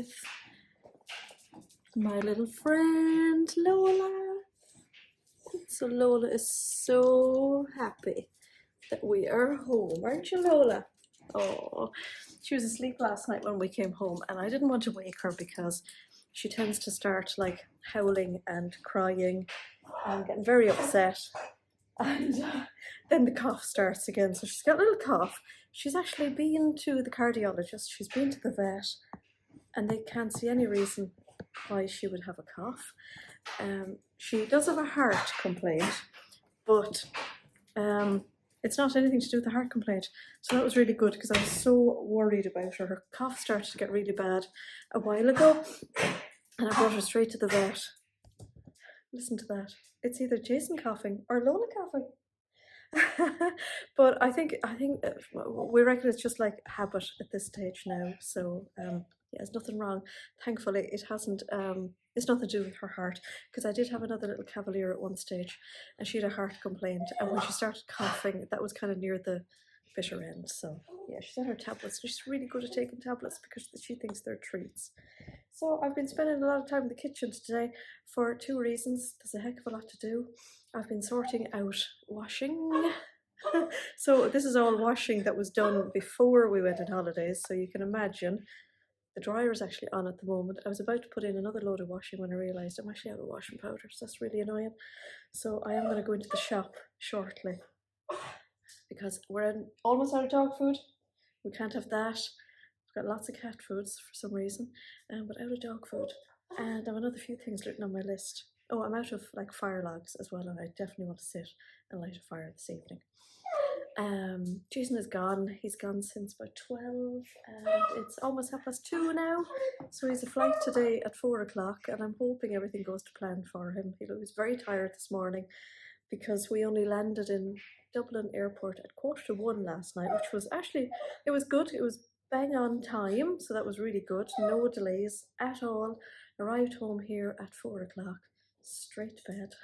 with my little friend Lola. So Lola is so happy that we are home, aren't you, Lola? Oh, she was asleep last night when we came home, and I didn't want to wake her because she tends to start like howling and crying and getting very upset, and then the cough starts again. So she's got a little cough. She's actually been to the cardiologist, she's been to the vet, and they can't see any reason why she would have a cough. She does have a heart complaint, but it's not anything to do with the heart complaint. So that was really good because I was so worried about her. Her cough started to get really bad a while ago, and I brought her straight to the vet. Listen to that. It's either Jason coughing or Lola coughing. But I think we reckon it's just like habit at this stage now. So yeah, there's nothing wrong. Thankfully, it hasn't. It's nothing to do with her heart, because I did have another little cavalier at one stage, and she had a heart complaint, and when she started coughing, that was kind of near the bitter end. So yeah, she's on her tablets. She's really good at taking tablets because she thinks they're treats. So I've been spending a lot of time in the kitchen today for two reasons. There's a heck of a lot to do. I've been sorting out washing. So this is all washing that was done before we went on holidays, so you can imagine. The dryer is actually on at the moment. I was about to put in another load of washing when I realised I'm actually out of washing powder, so that's really annoying. So I am going to go into the shop shortly because we're almost out of dog food. We can't have that. I've got lots of cat foods for some reason, but out of dog food. And I have another few things written on my list. Oh, I'm out of like fire logs as well, and I definitely want to sit and light a fire this evening. Jason is gone. He's gone since about 12, and it's almost 2:30 now. So he's a flight today at 4 o'clock, and I'm hoping everything goes to plan for him. He was very tired this morning because we only landed in Dublin airport at 1:45 last night, which was actually, it was good. It was bang on time, so that was really good. No delays at all. Arrived home here at 4 o'clock, straight to bed,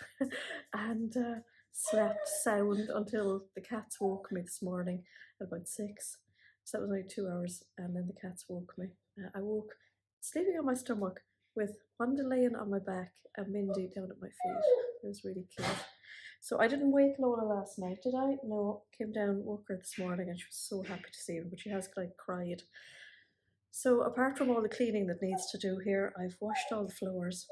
and slept sound until the cats woke me this morning at about 6. So that was only 2 hours, and then the cats woke me. I woke sleeping on my stomach with Wanda laying on my back and Mindy down at my feet. It was really cute. So I didn't wake Lola last night, did I? No, came down, woke her this morning, and she was so happy to see me, but she has like cried. So apart from all the cleaning that needs to do here, I've washed all the floors.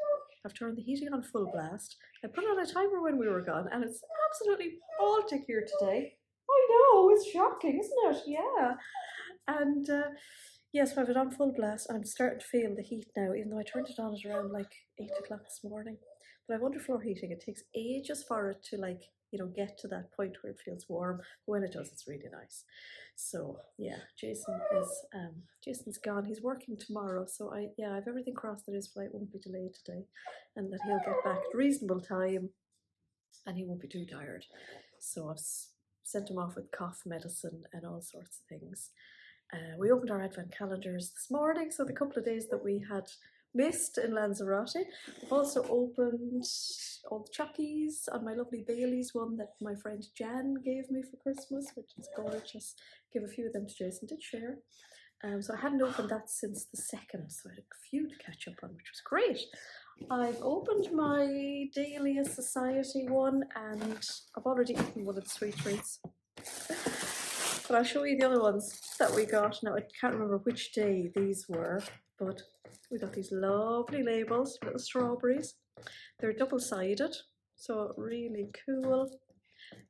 I've turned the heating on full blast. I put on a timer when we were gone, and it's absolutely Baltic here today. I know, it's shocking, isn't it? Yeah. And yes, I have it on full blast. I'm starting to feel the heat now, even though I turned it on at around like 8 o'clock this morning. But I have underfloor heating. It takes ages for it to like, you know, get to that point where it feels warm. But when it does, it's really nice. So yeah, Jason's gone. He's working tomorrow, so I have everything crossed that his flight won't be delayed today, and that he'll get back at a reasonable time, and he won't be too tired. So I've sent him off with cough medicine and all sorts of things. We opened our advent calendars this morning, so the couple of days that we had missed in Lanzarote. I've also opened all the chockies on my lovely Bailey's one that my friend Jan gave me for Christmas, which is gorgeous. Give a few of them to Jason, did share. So I hadn't opened that since the 2nd, so I had a few to catch up on, which was great. I've opened my Dahlia Society one, and I've already eaten one of the sweet treats. But I'll show you the other ones that we got. Now, I can't remember which day these were, but we got these lovely labels, little strawberries. They're double-sided, so really cool.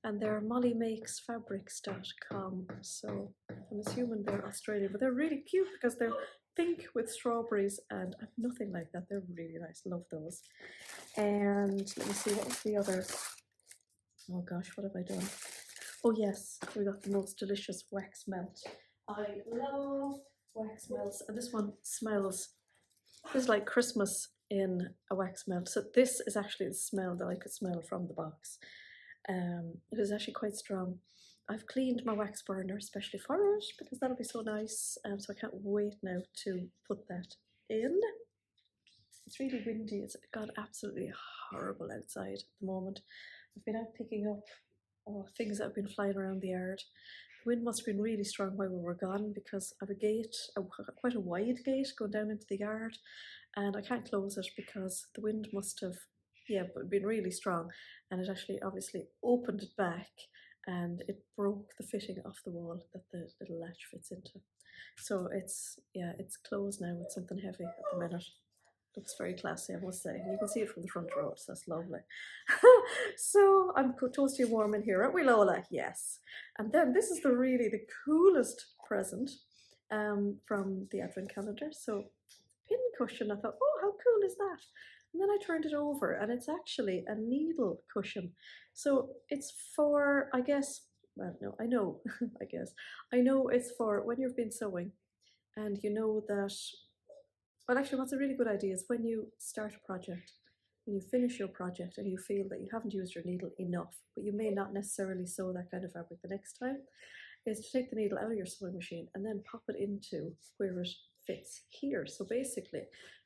And they're mollymakesfabrics.com, so I'm assuming they're Australian, but they're really cute because they're pink with strawberries, and I've nothing like that. They're really nice, love those. And let me see, what was the other? Oh gosh, what have I done? Oh yes, we got the most delicious wax melt. I love wax melts, and this one smells, this is like Christmas in a wax melt. So this is actually the smell that I could smell from the box. It is actually quite strong. I've cleaned my wax burner especially for it because that'll be so nice. So I can't wait now to put that in. It's really windy. It's gone absolutely horrible outside at the moment. I've been out picking up things that have been flying around the yard. wind must have been really strong while we were gone because I have a gate, quite a wide gate going down into the yard, and I can't close it because the wind must have, yeah, been really strong, and it actually obviously opened it back and it broke the fitting off the wall that the little latch fits into. So it's, yeah, it's closed now with something heavy at the minute. Looks very classy, I must say. You can see it from the front row, so that's lovely. So I'm toasty and warm in here, aren't we, Lola? Yes. And then this is really the coolest present from the advent calendar. So pin cushion, I thought, oh, how cool is that? And then I turned it over and it's actually a needle cushion. So it's for, I guess, well, no, I know, I guess. I know it's for when you've been sewing and you know that, well, actually, what's a really good idea is when you start a project, when you finish your project and you feel that you haven't used your needle enough, but you may not necessarily sew that kind of fabric the next time, is to take the needle out of your sewing machine and then pop it into where it fits here. So basically,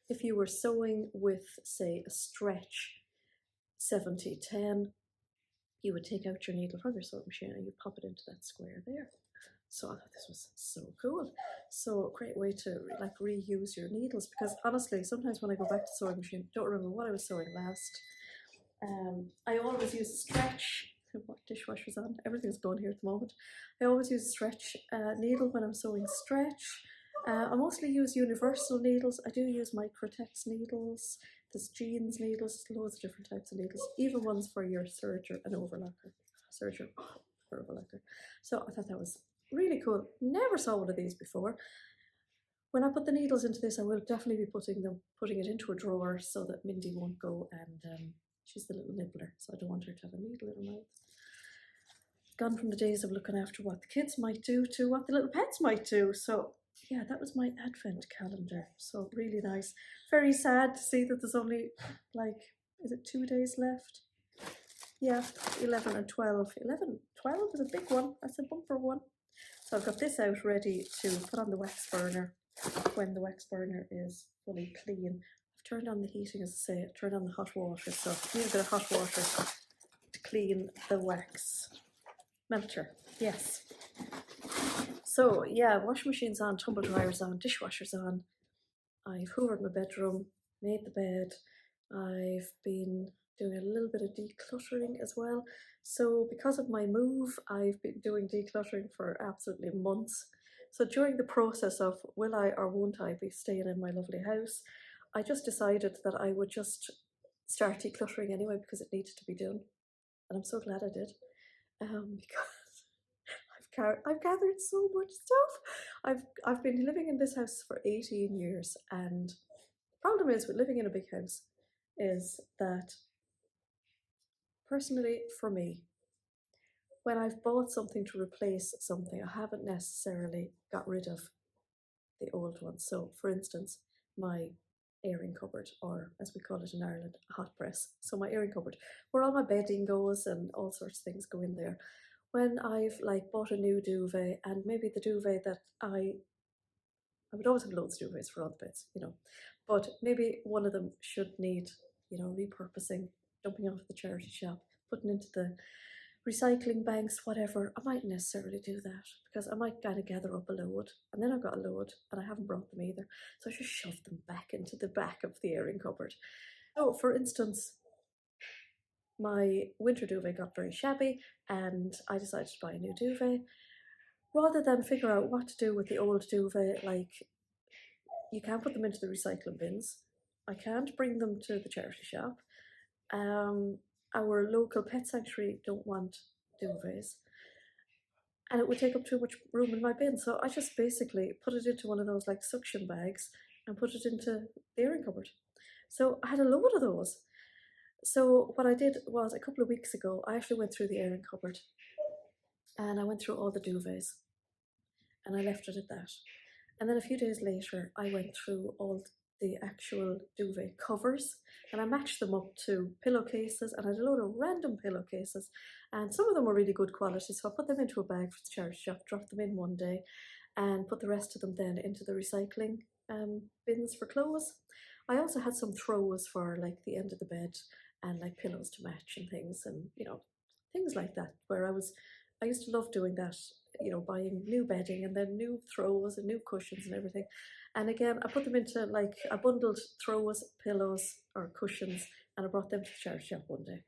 if you were sewing with, say, a stretch 70-10, you would take out your needle from your sewing machine and you pop it into that square there. So I thought this was so cool. So a great way to like reuse your needles, because honestly, sometimes when I go back to sewing machine, I don't remember what I was sewing last. I always use a stretch. What dishwasher's on? Everything's going here at the moment. I always use a stretch needle when I'm sewing stretch. I mostly use universal needles. I do use microtex needles. There's jeans needles, loads of different types of needles, even ones for your serger and overlocker. Serger or overlocker. So I thought that was really cool. Never saw one of these before. When I put the needles into this, I will definitely be putting it into a drawer so that Mindy won't go and she's the little nibbler, so I don't want her to have a needle in her mouth. Gone from the days of looking after what the kids might do to what the little pets might do. So yeah, that was my advent calendar. So really nice. Very sad to see that there's only like, is it 2 days left? Yeah, 11 and 12. 12 is a big one. That's a bumper one. So I've got this out ready to put on the wax burner when the wax burner is fully clean. I've turned on the heating, as I say, I've turned on the hot water, so I need a bit of hot water to clean the wax melter. Yes. So yeah, washing machine's on, tumble dryer's on, dishwasher's on. I've hoovered my bedroom, made the bed. I've been doing a little bit of decluttering as well. So because of my move, I've been doing decluttering for absolutely months. So during the process of will I or won't I be staying in my lovely house, I just decided that I would just start decluttering anyway because it needed to be done. And I'm so glad I did, because I've gathered so much stuff. I've been living in this house for 18 years, and the problem is with living in a big house is that personally for me, when I've bought something to replace something, I haven't necessarily got rid of the old one. So for instance, my airing cupboard, or as we call it in Ireland, a hot press. So my airing cupboard, where all my bedding goes and all sorts of things go in there. When I've like bought a new duvet, and maybe the duvet that I would always have loads of duvets for all the beds, you know, but maybe one of them should need, you know, repurposing, dumping off at the charity shop, putting into the recycling banks, whatever. I mightn't necessarily do that because I might kind of gather up a load, and then I've got a load and I haven't brought them either. So I just shove them back into the back of the airing cupboard. So for instance, my winter duvet got very shabby and I decided to buy a new duvet. Rather than figure out what to do with the old duvet, like you can't put them into the recycling bins. I can't bring them to the charity shop. Our local pet sanctuary don't want duvets, and it would take up too much room in my bin. So I just basically put it into one of those like suction bags and put it into the airing cupboard. So I had a load of those. So what I did was, a couple of weeks ago, I actually went through the airing cupboard and I went through all the duvets and I left it at that. And then a few days later, I went through all the actual duvet covers and I matched them up to pillowcases, and I had a load of random pillowcases, and some of them were really good quality. So I put them into a bag for the charity shop, dropped them in one day, and put the rest of them then into the recycling bins for clothes. I also had some throws for like the end of the bed and like pillows to match and things, and you know, things like that, where I used to love doing that you know, buying new bedding and then new throws and new cushions and everything. And again, I put them into like, I bundled throws, pillows or cushions, and I brought them to the charity shop one day.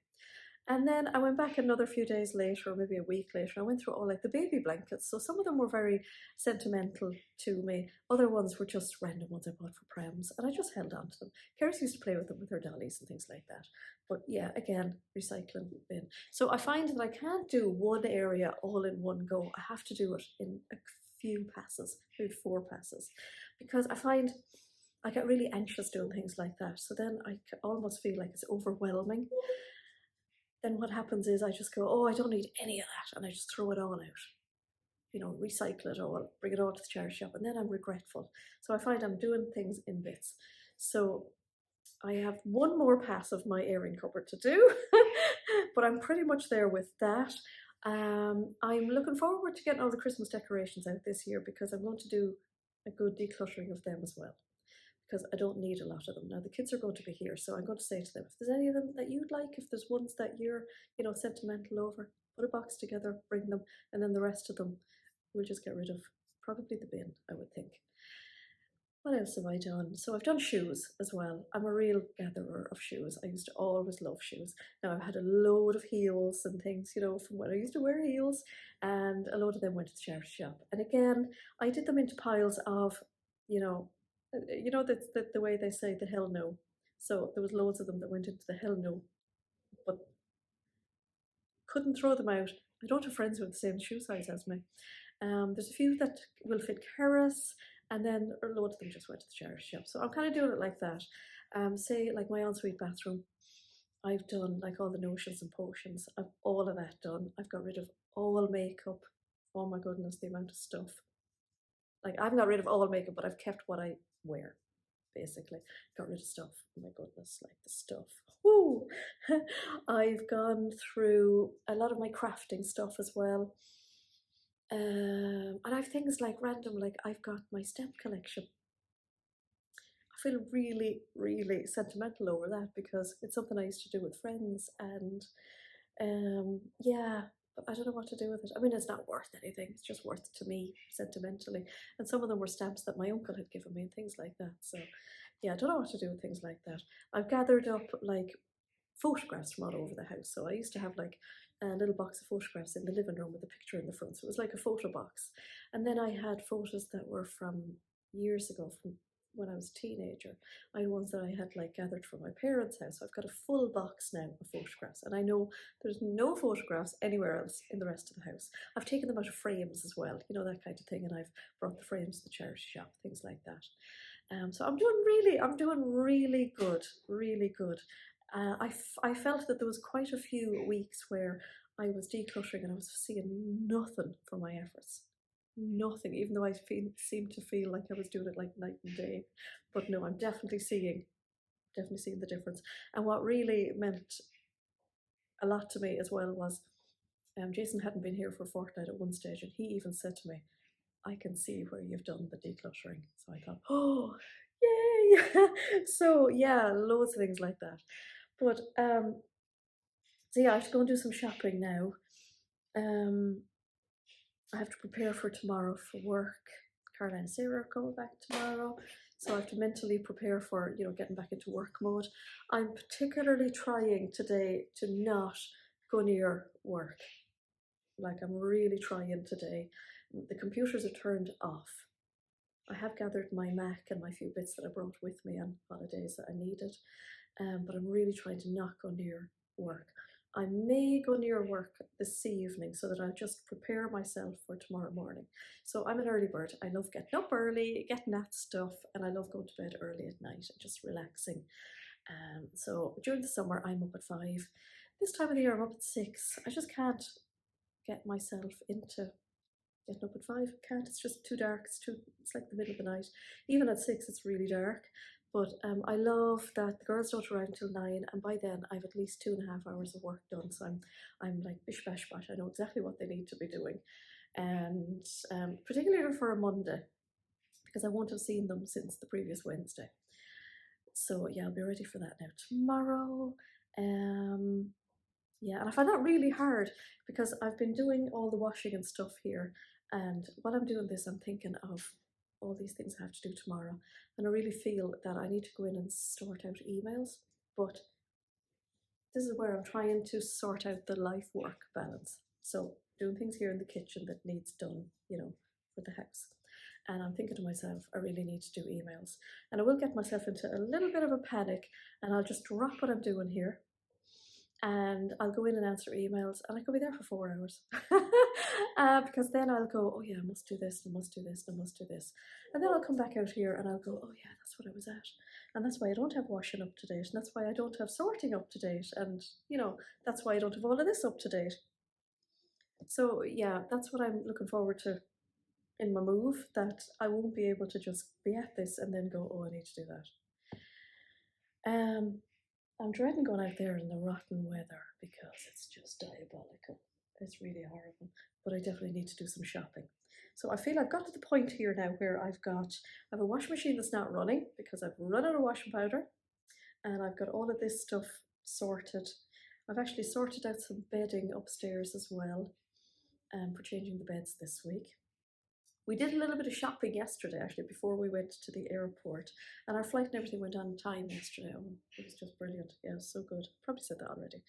And then I went back another few days later, or maybe a week later. I went through all like the baby blankets. So some of them were very sentimental to me. Other ones were just random ones I bought for prems, and I just held on to them. Karis used to play with them with her dollies and things like that. But yeah, again, recycling bin. So I find that I can't do one area all in one go. I have to do it in a few passes, maybe 4 passes, because I find I get really anxious doing things like that. So then I almost feel like it's overwhelming. Then what happens is I just go, oh, I don't need any of that, and I just throw it all out. You know, recycle it all, bring it all to the charity shop, and then I'm regretful. So I find I'm doing things in bits. So I have one more pass of my airing cupboard to do, but I'm pretty much there with that. I'm looking forward to getting all the Christmas decorations out this year because I'm going to do a good decluttering of them as well, because I don't need a lot of them. Now the kids are going to be here, so I'm going to say to them, if there's any of them that you'd like, if there's ones that you're, you know, sentimental over, put a box together, bring them, and then the rest of them we'll just get rid of. Probably the bin, I would think. What else have I done? So I've done shoes as well. I'm a real gatherer of shoes. I used to always love shoes. Now I've had a load of heels and things, you know, from when I used to wear heels, and a load of them went to the charity shop. And again, I did them into piles of, you know, the way they say the hell no. So there was loads of them that went into the hell no, but couldn't throw them out. I don't have friends with the same shoe size as me. There's a few that will fit Karis, and then a load of them just went to the charity shop. So I'm kind of doing it like that. Say like my ensuite bathroom, I've done like all the notions and potions. I've all of that done. I've got rid of all makeup. Oh my goodness, the amount of stuff. Like I haven't got rid of all makeup, but I've kept what I wear. Basically, got rid of stuff. Oh my goodness, like the stuff. Woo! I've gone through a lot of my crafting stuff as well. And I've things like random, like I've got my stamp collection. I feel really, really sentimental over that because it's something I used to do with friends, and yeah, but I don't know what to do with it. I mean, it's not worth anything. It's just worth to me sentimentally. And some of them were stamps that my uncle had given me and things like that. So yeah, I don't know what to do with things like that. I've gathered up like photographs from all over the house. So I used to have like a little box of photographs in the living room with a picture in the front. So it was like a photo box. And then I had photos that were from years ago, from when I was a teenager. I had ones that I had like gathered from my parents' house. So I've got a full box now of photographs, and I know there's no photographs anywhere else in the rest of the house. I've taken them out of frames as well, you know, that kind of thing, and I've brought the frames to the charity shop, things like that. So I'm doing really good, really good. I felt that there was quite a few weeks where I was decluttering and I was seeing nothing for my efforts. Nothing, even though seemed to feel like I was doing it like night and day. But no, I'm definitely seeing the difference. And what really meant a lot to me as well was Jason hadn't been here for a fortnight at one stage, and he even said to me, I can see where you've done the decluttering. So I thought, oh, yay! So yeah, loads of things like that. But so yeah, I have to go and do some shopping now. I have to prepare for tomorrow for work. Caroline and Sarah are coming back tomorrow, so I have to mentally prepare for, you know, getting back into work mode. I'm particularly trying today to not go near work. Like I'm really trying today. The computers are turned off. I have gathered my Mac and my few bits that I brought with me on holidays that I needed, but I'm really trying to not go near work. I may go near work this evening so that I'll just prepare myself for tomorrow morning. So I'm an early bird. I love getting up early, getting that stuff, and I love going to bed early at night and just relaxing. So during the summer, I'm up at 5. This time of the year, I'm up at 6. I just can't get myself into getting up at 5. Can't. It's just too dark. It's like the middle of the night. Even at 6, it's really dark. But I love that the girls don't arrive until 9, and by then I've at least 2.5 hours of work done. So I'm like bish bash bash. I know exactly what they need to be doing, and particularly for a Monday, because I won't have seen them since the previous Wednesday. So yeah, I'll be ready for that now tomorrow. Yeah, and I find that really hard because I've been doing all the washing and stuff here, and while I'm doing this, I'm thinking of all these things I have to do tomorrow, and I really feel that I need to go in and sort out emails. But this is where I'm trying to sort out the life work balance. So doing things here in the kitchen that needs done, you know, for the house. And I'm thinking to myself, I really need to do emails. And I will get myself into a little bit of a panic and I'll just drop what I'm doing here and I'll go in and answer emails and I could be there for 4 hours. Because then I'll go, oh yeah, I must do this, I must do this, I must do this. And then I'll come back out here and I'll go, oh yeah, that's what I was at. And that's why I don't have washing up to date. And that's why I don't have sorting up to date. And, you know, that's why I don't have all of this up to date. So yeah, that's what I'm looking forward to in my move, that I won't be able to just be at this and then go, oh, I need to do that. I'm dreading going out there in the rotten weather because it's just diabolical. It's really horrible. But I definitely need to do some shopping. So I feel I've got to the point here now where I have a washing machine that's not running because I've run out of washing powder, and I've got all of this stuff sorted. I've actually sorted out some bedding upstairs as well, for changing the beds this week. We did a little bit of shopping yesterday, actually, before we went to the airport, and our flight and everything went on time yesterday. Oh, it was just brilliant. Yeah, it was so good. Probably said that already.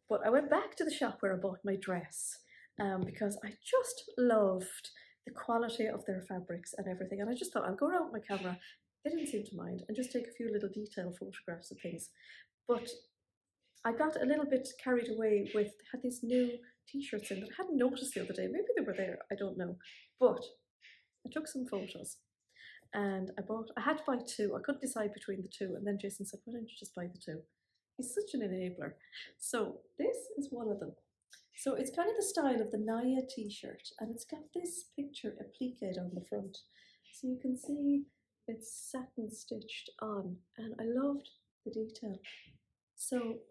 But I went back to the shop where I bought my dress, because I just loved the quality of their fabrics and everything. And I just thought I'll go around with my camera. They didn't seem to mind, and just take a few little detail photographs of things. But I got a little bit carried away with, they had these new t-shirts in that I hadn't noticed the other day. Maybe they were there, I don't know. But I took some photos and I had to buy two. I couldn't decide between the two. And then Jason said, why don't you just buy the two? He's such an enabler. So this is one of them. So it's kind of the style of the Naya t-shirt, and it's got this picture appliqued on the front. So you can see it's satin stitched on, and I loved the detail. So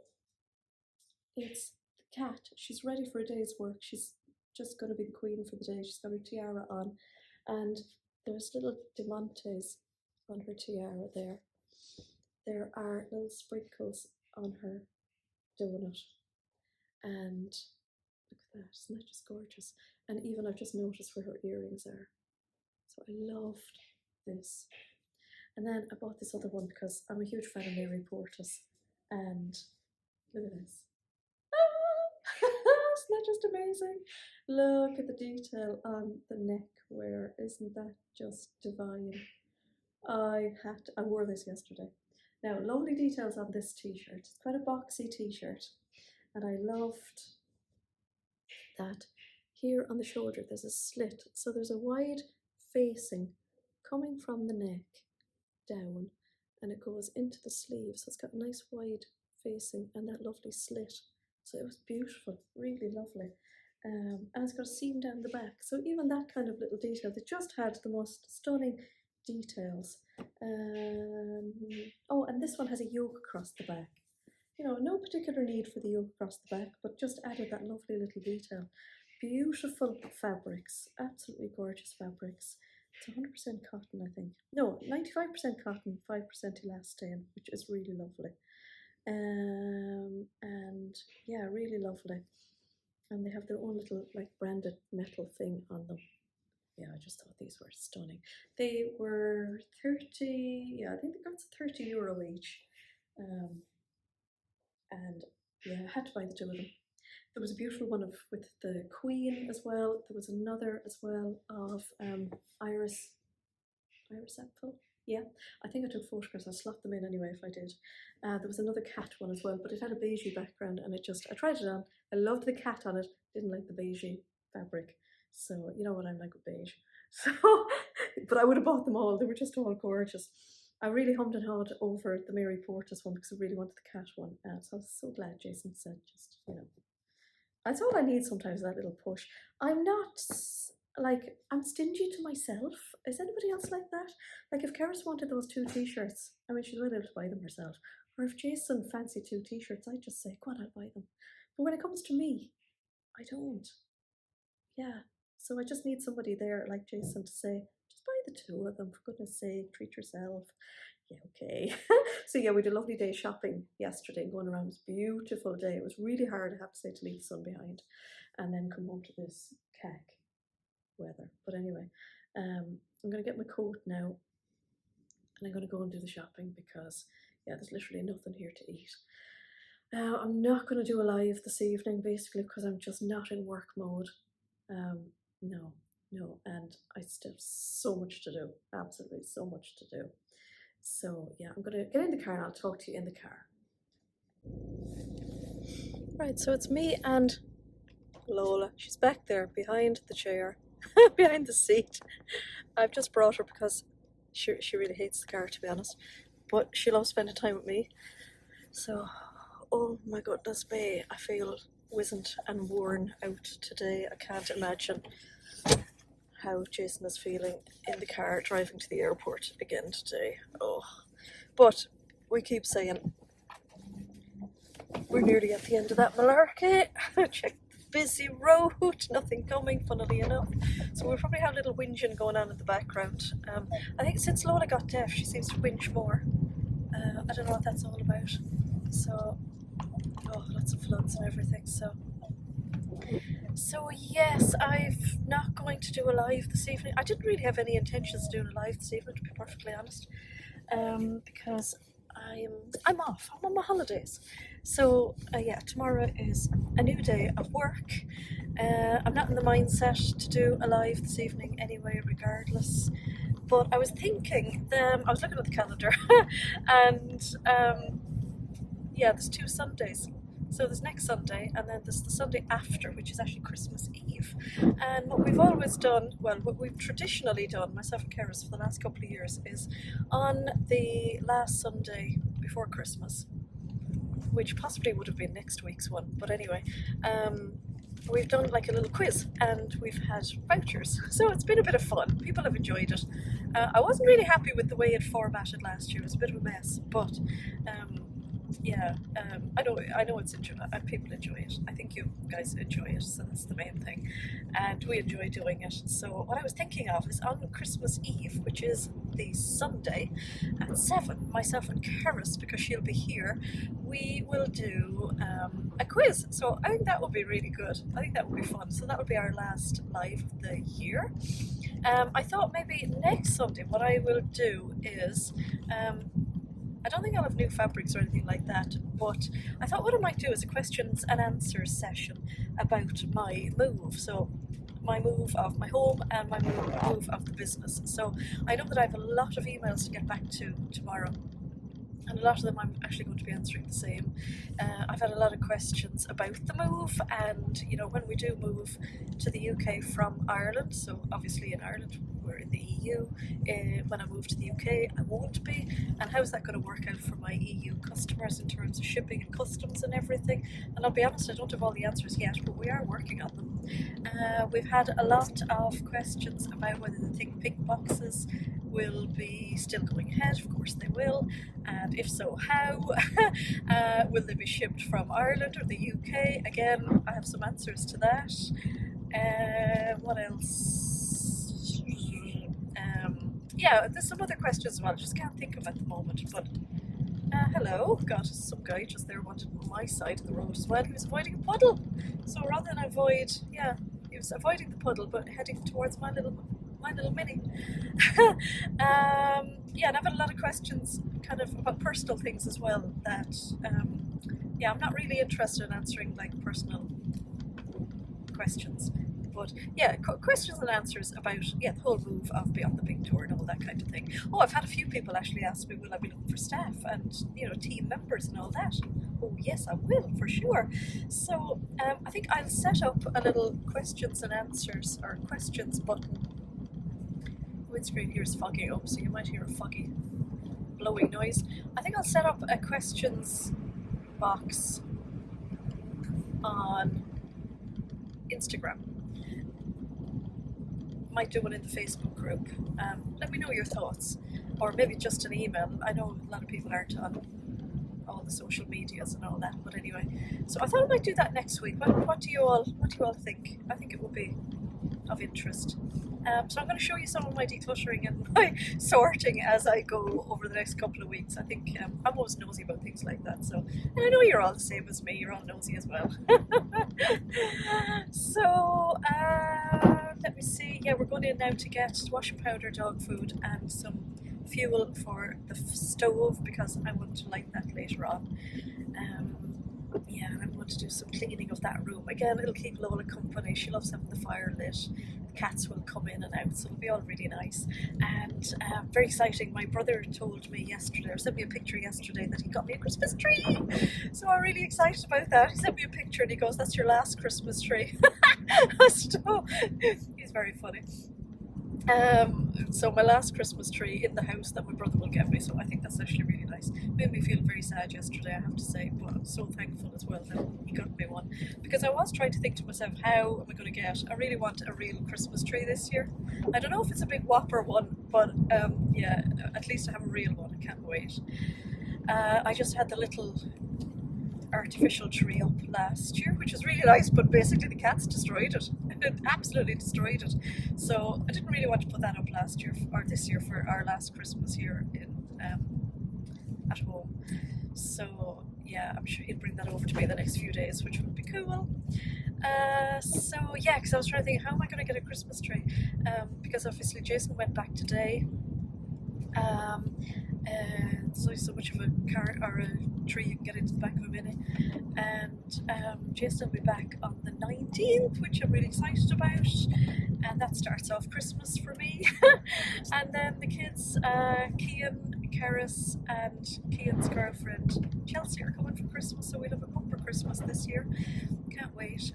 it's the cat. She's ready for a day's work. She's just going to be the queen for the day. She's got her tiara on, and there's little diamantes on her tiara there. There are little sprinkles on her donut, and look at that, isn't that just gorgeous? And even I've just noticed where her earrings are. So I loved this. And then I bought this other one because I'm a huge fan of Mary Portas, and look at this. Isn't that just amazing? Look at the detail on the neck wear. Isn't that just divine? I wore this yesterday. Now, lovely details on this t-shirt. It's quite a boxy t-shirt, and I loved that here on the shoulder there's a slit. So there's a wide facing coming from the neck down, and it goes into the sleeve. So it's got a nice wide facing and that lovely slit. So it was beautiful, really lovely. And it's got a seam down the back. So even that kind of little detail, they just had the most stunning details. Oh, and this one has a yoke across the back. You know, no particular need for the yoke across the back, but just added that lovely little detail. Beautiful fabrics, absolutely gorgeous fabrics. It's 100% cotton, I think. No, 95% cotton, 5% elastane, which is really lovely. And yeah, really lovely. And they have their own little like branded metal thing on them. Yeah, I just thought these were stunning. They were 30, yeah, I think they got €30 each. And yeah, I had to buy the two of them. There was a beautiful one with the Queen as well. There was another as well of Iris Apfel. Yeah, I think I took photographs. I'll slot them in anyway if I did. There was another cat one as well, but it had a beigey background, and I tried it on. I loved the cat on it. Didn't like the beigey fabric. So you know what I'm like with beige. So, but I would have bought them all. They were just all gorgeous. I really hummed and hawed over the Mary Portas one because I really wanted the cat one. So I was so glad Jason said, just, you know, that's all I need sometimes, that little push. I'm not, like, I'm stingy to myself. Is anybody else like that? Like, if Karis wanted those two t-shirts, I mean, she's well able to buy them herself. Or if Jason fancied two t-shirts, I'd just say, go on, I'll buy them. But when it comes to me, I don't. Yeah. So I just need somebody there like Jason to say, just buy the two of them, for goodness sake, treat yourself. yeah, okay. So yeah, we had a lovely day shopping yesterday and going around. It was a beautiful day. It was really hard, I have to say, to leave the sun behind and then come home to this cack weather. But anyway, I'm going to get my coat now and I'm going to go and do the shopping because, yeah, there's literally nothing here to eat. I'm not going to do a live this evening, basically, because I'm just not in work mode. No, and I still have so much to do, absolutely so much to do. So yeah, I'm going to get in the car and I'll talk to you in the car. Right, so it's me and Lola. She's back there behind the chair, behind the seat. I've just brought her because she really hates the car, to be honest, but she loves spending time with me. So, oh my goodness me, I feel wizened and worn out today. I can't imagine how Jason is feeling in the car driving to the airport again today. Oh, but we keep saying we're nearly at the end of that malarkey. Check the busy road, nothing coming, funnily enough. So we'll probably have a little whinging going on in the background. I think since Lola got deaf, she seems to whinge more. I don't know what that's all about. So, oh, lots of floods and everything. So yes, I'm not going to do a live this evening. I didn't really have any intentions of doing a live this evening, to be perfectly honest, because I'm off. I'm on my holidays. So yeah, tomorrow is a new day of work. I'm not in the mindset to do a live this evening anyway, regardless. But I was thinking, I was looking at the calendar, and yeah, there's 2 Sundays. So there's next Sunday, and then there's the Sunday after, which is actually Christmas Eve. And what we've always done, well, what we've traditionally done, myself and Keris, for the last couple of years, is on the last Sunday before Christmas, which possibly would have been next week's one, but anyway, we've done like a little quiz, and we've had vouchers. So it's been a bit of fun. People have enjoyed it. I wasn't really happy with the way it formatted last year. It was a bit of a mess, but yeah, I know it's people enjoy it. I think you guys enjoy it, so that's the main thing, and we enjoy doing it. So what I was thinking of is on Christmas Eve, which is the Sunday at 7, myself and Keris, because she'll be here, we will do a quiz. So I think that will be really good. I think that will be fun. So that will be our last live of the year. I thought maybe next Sunday what I will do is I don't think I'll have new fabrics or anything like that, but I thought what I might do is a questions and answers session about my move. So my move of my home and my move of the business. So I know that I have a lot of emails to get back to tomorrow, and a lot of them I'm actually going to be answering the same. I've had a lot of questions about the move, and you know, when we do move to the UK from Ireland, so obviously in Ireland we're in the EU, when I move to the UK I won't be, and how's that going to work out for my EU customers in terms of shipping and customs and everything. And I'll be honest, I don't have all the answers yet, but we are working on them. We've had a lot of questions about whether the Think Pink boxes will be still going ahead. Of course they will, and if so, how? Will they be shipped from Ireland or the UK? Again, I have some answers to that. What else? Yeah, there's some other questions as well, I just can't think of at the moment, but hello, got some guy just there wanted my side of the road as well. He was avoiding a puddle, so rather than avoid, yeah, he was avoiding the puddle but heading towards my little mini. Yeah, and I've had a lot of questions kind of about personal things as well that yeah, I'm not really interested in answering like personal questions, but yeah, questions and answers about, yeah, the whole move of Beyond the Big Door and all that kind of thing. Oh, I've had a few people actually ask me, will I be looking for staff and, you know, team members and all that? Oh yes, I will, for sure. So I think I'll set up a little questions and answers, or questions button. The windscreen here is fogging up, so you might hear a foggy blowing noise. I think I'll set up a questions box on Instagram. Might do one in the Facebook group. Let me know your thoughts, or maybe just an email. I know a lot of people aren't on all the social medias and all that, but anyway. So I thought I might do that next week. What do you all think? I think it would be of interest. So I'm going to show you some of my decluttering and my sorting as I go over the next couple of weeks. I think I'm always nosy about things like that, so, and I know you're all the same as me, you're all nosy as well. So let me see, yeah, we're going in now to get washing powder, dog food and some fuel for the stove because I want to light that later on. Yeah, and I'm going to do some cleaning of that room. Again, it'll keep Lola company. She loves having the fire lit. The cats will come in and out, so it'll be all really nice. And very exciting, my brother told me yesterday, or sent me a picture yesterday, that he got me a Christmas tree. So I'm really excited about that. He sent me a picture and he goes, "That's your last Christmas tree." So he's very funny. So my last Christmas tree in the house that my brother will get me, so I think that's actually really nice. Made me feel very sad yesterday, I have to say, but I'm so thankful as well that he got me one, because I was trying to think to myself, how am I going to get, I really want a real Christmas tree this year. I don't know if it's a big whopper one, but yeah, at least I have a real one. I can't wait. I just had the little artificial tree up last year, which was really nice, but basically the cats destroyed it. It absolutely destroyed it. So I didn't really want to put that up last year or this year for our last Christmas here in at home. So yeah, I'm sure he'll bring that over to me the next few days, which would be cool. So yeah, because I was trying to think, how am I going to get a Christmas tree? Because obviously Jason went back today. There's only so much of a car or a tree you can get into the back of a Mini, and Jason will be back on the 19th, which I'm really excited about, and that starts off Christmas for me. And then the kids, Cian, Karis and Cian's girlfriend Chelsea are coming for Christmas, so we'll have a bumper Christmas this year. Can't wait.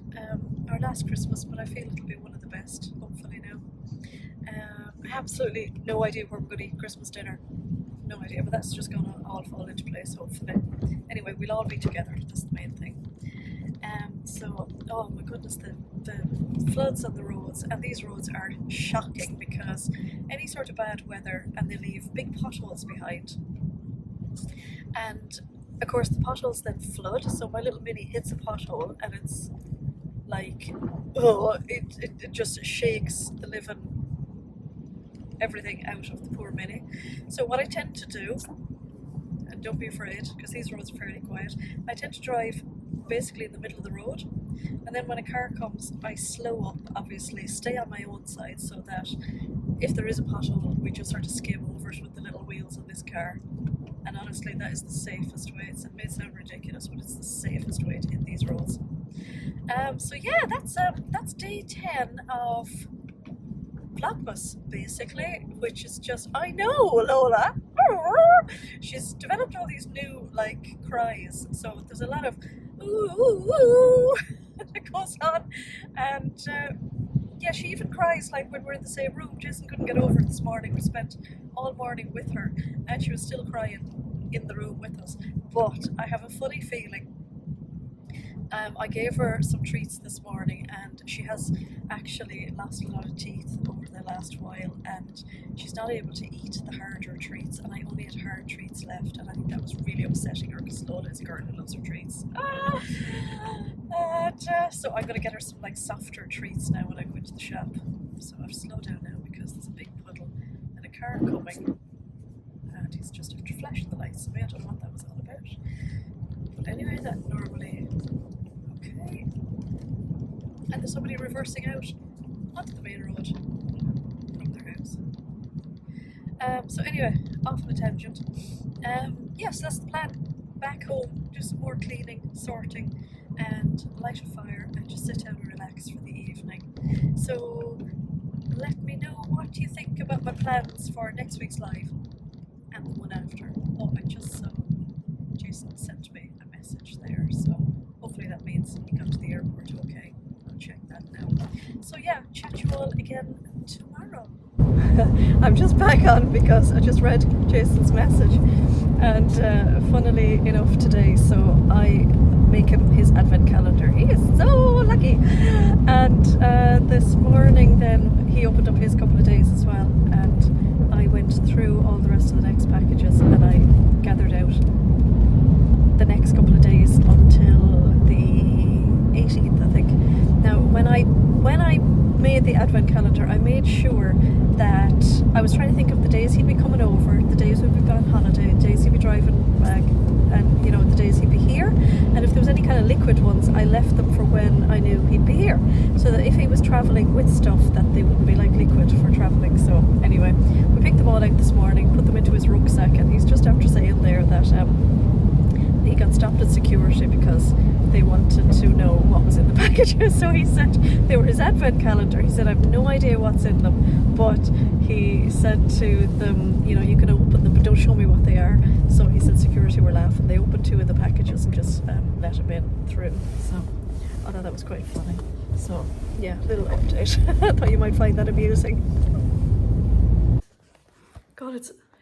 Our last Christmas, but I feel it'll be one of the best, hopefully now. I have absolutely no idea where we're going to eat Christmas dinner. No idea, but that's just going to all fall into place, hopefully. Anyway, we'll all be together, that's the main thing. So, oh my goodness, the floods on the roads, and these roads are shocking because any sort of bad weather and they leave big potholes behind. And of course the potholes then flood, so my little Mini hits a pothole and it's like, oh, it just shakes the living everything out of the poor Mini. So what I tend to do, and don't be afraid because these roads are fairly quiet, I tend to drive basically in the middle of the road, and then when a car comes I slow up, obviously stay on my own side, so that if there is a pothole we just sort of skim over it with the little wheels of this car. And honestly that is the safest way. It may sound ridiculous, but it's the safest way to hit these roads. So yeah, that's day 10 of Vlogmas, basically, which is just, I know, Lola, she's developed all these new like cries, so there's a lot of ooh, ooh, ooh that goes on, and yeah, she even cries like when we're in the same room. Jason couldn't get over it this morning. We spent all morning with her and she was still crying in the room with us, but I have a funny feeling. I gave her some treats this morning and she has actually lost a lot of teeth over the last while, and she's not able to eat the harder treats, and I only had hard treats left, and I think that was really upsetting her because Lola is a girl who loves her treats. And so I'm going to get her some like softer treats now when I go into the shop. So I have to slow down now because there's a big puddle and a car coming and he's just after flashing the lights. So I don't know what that was all about. But anyway, that normally... Okay. And there's somebody reversing out onto the main road from their house. So anyway, off on a tangent. Yes, that's the plan. Back home, do some more cleaning, sorting, and light a fire and just sit down and relax for the evening. So let me know what you think about my plans for next week's live and the one after. Oh, I just saw Jason sent me a message there, so hopefully that means he got to the airport okay. I'll check that now. So yeah, chat you all again tomorrow. I'm just back on because I just read Jason's message, and funnily enough today, so I make him his advent calendar. He is so lucky. And this morning then he opened up his couple of days as well, and I went through all the rest of the next packages and I gathered out the next couple of days until the 18th, I think. Now when I made the the advent calendar, I made sure that I was trying to think of the days he'd be coming over, the days we'd be on holiday, the days he'd be driving back, and you know, the days he'd be here. And if there was any kind of liquid ones, I left them for when I knew he'd be here, so that if he was travelling with stuff, that they wouldn't be like liquid for travelling. So anyway, we picked them all out this morning, put them into his rucksack, and he's just after saying there that he got stopped at security because they wanted to know what was in the packages. So he said they were his advent calendar. He said, I've no idea what's in them, but he said to them, you know, you can open them, but don't show me what they are. So he said security were laughing. They opened 2 of the packages and just let him in through. So I thought that was quite funny. So yeah, little update. I thought you might find that amusing. God,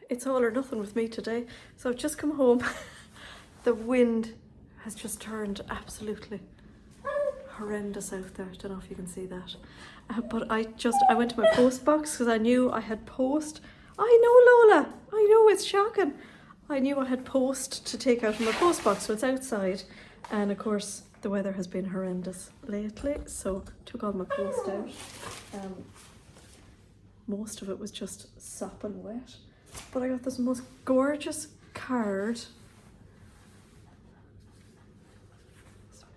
it's all or nothing with me today. So I've just come home. The wind has just turned absolutely horrendous out there. I don't know if you can see that. But I went to my post box because I knew I had post. I know, Lola. I know, it's shocking. I knew I had post to take out from my post box, so it's outside. And of course, the weather has been horrendous lately, so took all my post out. Most of it was just sopping wet. But I got this most gorgeous card.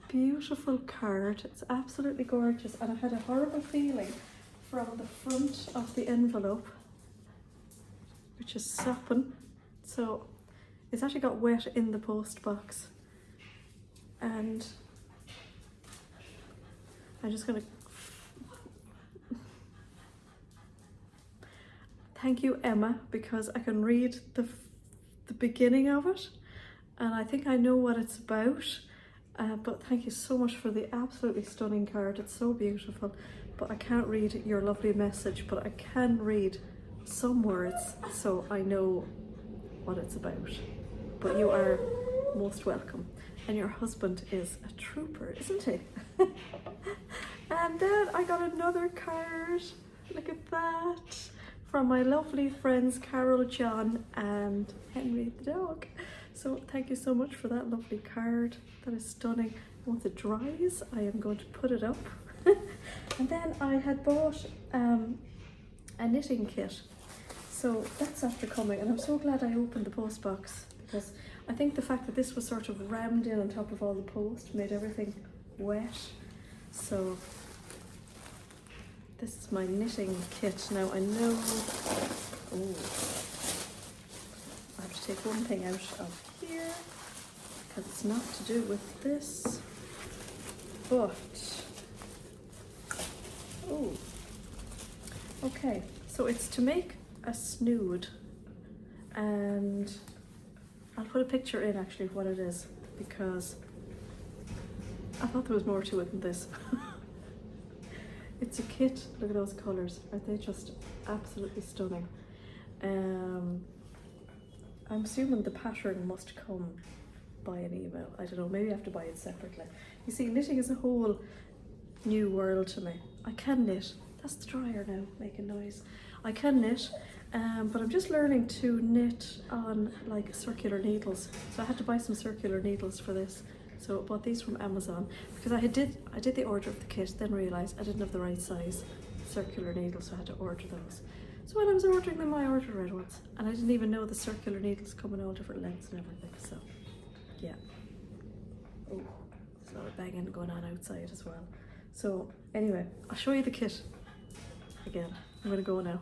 Beautiful card. It's absolutely gorgeous, and I had a horrible feeling from the front of the envelope, which is sopping. So it's actually got wet in the post box, and I'm just gonna thank you, Emma, because I can read the beginning of it, and I think I know what it's about. But thank you so much for the absolutely stunning card. It's so beautiful, but I can't read your lovely message, but I can read some words, so I know what it's about. But you are most welcome, and your husband is a trooper, isn't he? And then I got another card, look at that, from my lovely friends Carol, John and Henry the dog. So thank you so much for that lovely card. That is stunning. Once it dries, I am going to put it up. And then I had bought a knitting kit. So that's after coming, and I'm so glad I opened the post box, because I think the fact that this was sort of rammed in on top of all the post made everything wet. So this is my knitting kit. Now I know, I have to take one thing out of here because it's not to do with this, but okay, so it's to make a snood, and I'll put a picture in actually of what it is, because I thought there was more to it than this. It's a kit. Look at those colours. Aren't they just absolutely stunning? I'm assuming the pattern must come by an email. I don't know, maybe I have to buy it separately. You see, knitting is a whole new world to me. I can knit. That's the dryer now, making noise. I can knit, but I'm just learning to knit on like circular needles. So I had to buy some circular needles for this. So I bought these from Amazon because I did the order of the kit, then realised I didn't have the right size circular needles, so I had to order those. So when I was ordering them, I ordered red ones, and I didn't even know the circular needles come in all different lengths and everything. So yeah. Oh, there's a lot of banging going on outside as well. So anyway, I'll show you the kit again. I'm gonna go now.